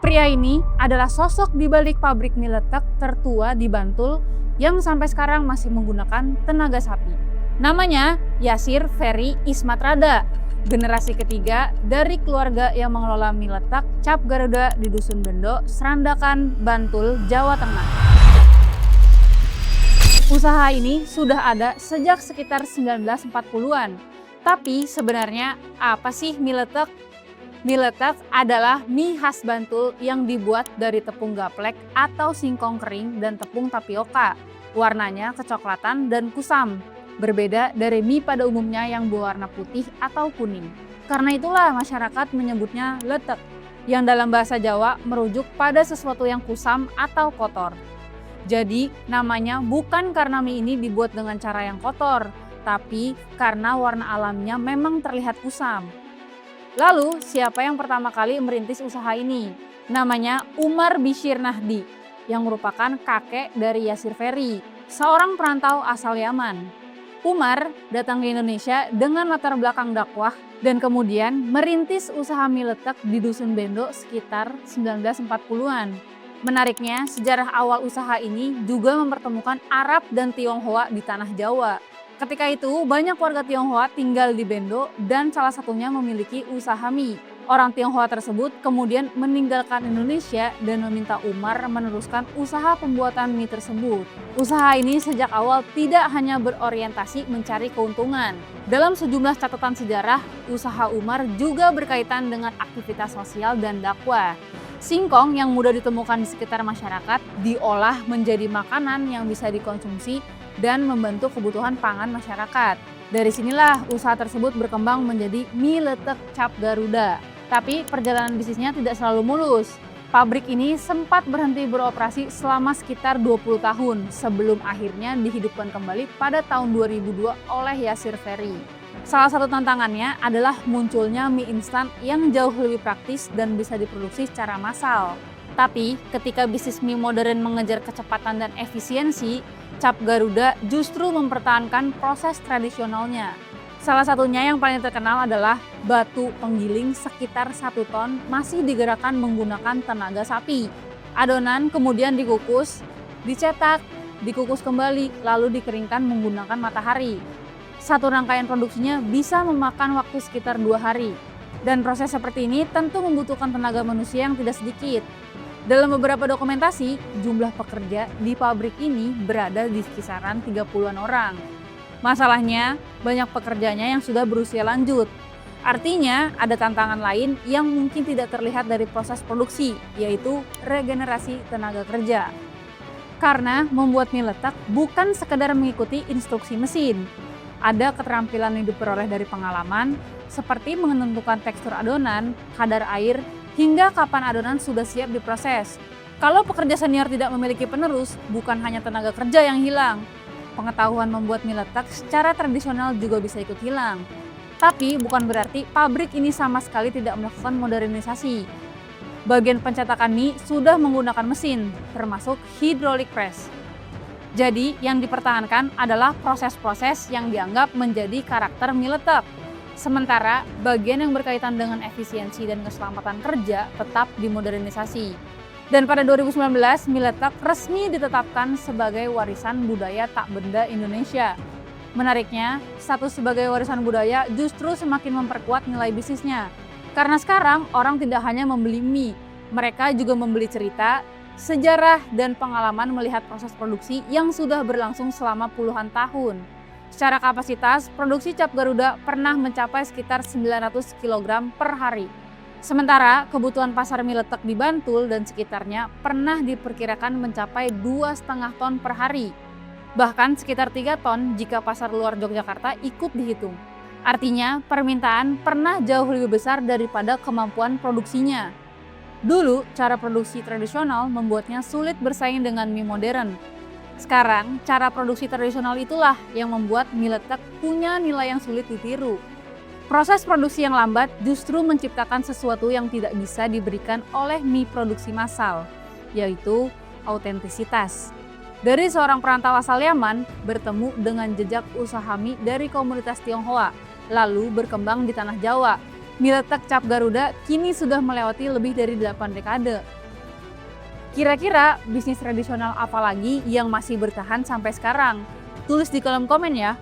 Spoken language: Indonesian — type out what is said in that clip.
Pria ini adalah sosok di balik pabrik mie letek tertua di Bantul yang sampai sekarang masih menggunakan tenaga sapi. Namanya Yasir Ferry Ismatrada, generasi ketiga dari keluarga yang mengelola mie letek Cap Garuda di Dusun Bendo, Serandakan, Bantul, Jawa Tengah. Usaha ini sudah ada sejak sekitar 1940-an. Tapi sebenarnya apa sih mie letek? Mie letek adalah mie khas Bantul yang dibuat dari tepung gaplek atau singkong kering dan tepung tapioka. Warnanya kecoklatan dan kusam, berbeda dari mie pada umumnya yang berwarna putih atau kuning. Karena itulah masyarakat menyebutnya letek, yang dalam bahasa Jawa merujuk pada sesuatu yang kusam atau kotor. Jadi namanya bukan karena mie ini dibuat dengan cara yang kotor, tapi karena warna alamnya memang terlihat kusam. Lalu, siapa yang pertama kali merintis usaha ini? Namanya Umar Bishir Nahdi, yang merupakan kakek dari Yasir Ferry, seorang perantau asal Yaman. Umar datang ke Indonesia dengan latar belakang dakwah dan kemudian merintis usaha mie letek di Dusun Bendo sekitar 1940-an. Menariknya, sejarah awal usaha ini juga mempertemukan Arab dan Tionghoa di tanah Jawa. Ketika itu, banyak warga Tionghoa tinggal di Bendo dan salah satunya memiliki usaha mie. Orang Tionghoa tersebut kemudian meninggalkan Indonesia dan meminta Umar meneruskan usaha pembuatan mie tersebut. Usaha ini sejak awal tidak hanya berorientasi mencari keuntungan. Dalam sejumlah catatan sejarah, usaha Umar juga berkaitan dengan aktivitas sosial dan dakwah. Singkong yang mudah ditemukan di sekitar masyarakat diolah menjadi makanan yang bisa dikonsumsi dan membantu kebutuhan pangan masyarakat. Dari sinilah usaha tersebut berkembang menjadi mie letek Cap Garuda. Tapi perjalanan bisnisnya tidak selalu mulus. Pabrik ini sempat berhenti beroperasi selama sekitar 20 tahun sebelum akhirnya dihidupkan kembali pada tahun 2002 oleh Yasir Ferry. Salah satu tantangannya adalah munculnya mie instan yang jauh lebih praktis dan bisa diproduksi secara massal. Tapi ketika bisnis mie modern mengejar kecepatan dan efisiensi, Cap Garuda justru mempertahankan proses tradisionalnya. Salah satunya yang paling terkenal adalah batu penggiling sekitar 1 ton masih digerakkan menggunakan tenaga sapi. Adonan kemudian dikukus, dicetak, dikukus kembali, lalu dikeringkan menggunakan matahari. Satu rangkaian produksinya bisa memakan waktu sekitar 2 hari. Dan proses seperti ini tentu membutuhkan tenaga manusia yang tidak sedikit. Dalam beberapa dokumentasi, jumlah pekerja di pabrik ini berada di kisaran 30-an orang. Masalahnya, banyak pekerjanya yang sudah berusia lanjut. Artinya, ada tantangan lain yang mungkin tidak terlihat dari proses produksi, yaitu regenerasi tenaga kerja. Karena membuat mie letek bukan sekedar mengikuti instruksi mesin. Ada keterampilan yang diperoleh dari pengalaman, seperti menentukan tekstur adonan, kadar air, hingga kapan adonan sudah siap diproses. Kalau pekerja senior tidak memiliki penerus, bukan hanya tenaga kerja yang hilang. Pengetahuan membuat mie letek secara tradisional juga bisa ikut hilang. Tapi bukan berarti pabrik ini sama sekali tidak melakukan modernisasi. Bagian pencetakan mie sudah menggunakan mesin, termasuk hydraulic press. Jadi yang dipertahankan adalah proses-proses yang dianggap menjadi karakter mie letek. Sementara bagian yang berkaitan dengan efisiensi dan keselamatan kerja tetap dimodernisasi. Dan pada 2019, mie letek resmi ditetapkan sebagai warisan budaya tak benda Indonesia. Menariknya, status sebagai warisan budaya justru semakin memperkuat nilai bisnisnya. Karena sekarang orang tidak hanya membeli mie, mereka juga membeli cerita, sejarah, dan pengalaman melihat proses produksi yang sudah berlangsung selama puluhan tahun. Secara kapasitas, produksi Cap Garuda pernah mencapai sekitar 900 kg per hari. Sementara kebutuhan pasar mie letek di Bantul dan sekitarnya pernah diperkirakan mencapai 2,5 ton per hari. Bahkan sekitar 3 ton jika pasar luar Yogyakarta ikut dihitung. Artinya permintaan pernah jauh lebih besar daripada kemampuan produksinya. Dulu cara produksi tradisional membuatnya sulit bersaing dengan mie modern. Sekarang cara produksi tradisional itulah yang membuat mie letek punya nilai yang sulit ditiru. Proses produksi yang lambat justru menciptakan sesuatu yang tidak bisa diberikan oleh mie produksi massal, yaitu autentisitas. Dari seorang perantau asal Yaman bertemu dengan jejak usaha mie dari komunitas Tionghoa, lalu berkembang di tanah Jawa. Mie letek cap Garuda kini sudah melewati lebih dari 8 dekade. Kira-kira bisnis tradisional apa lagi yang masih bertahan sampai sekarang? Tulis di kolom komen ya.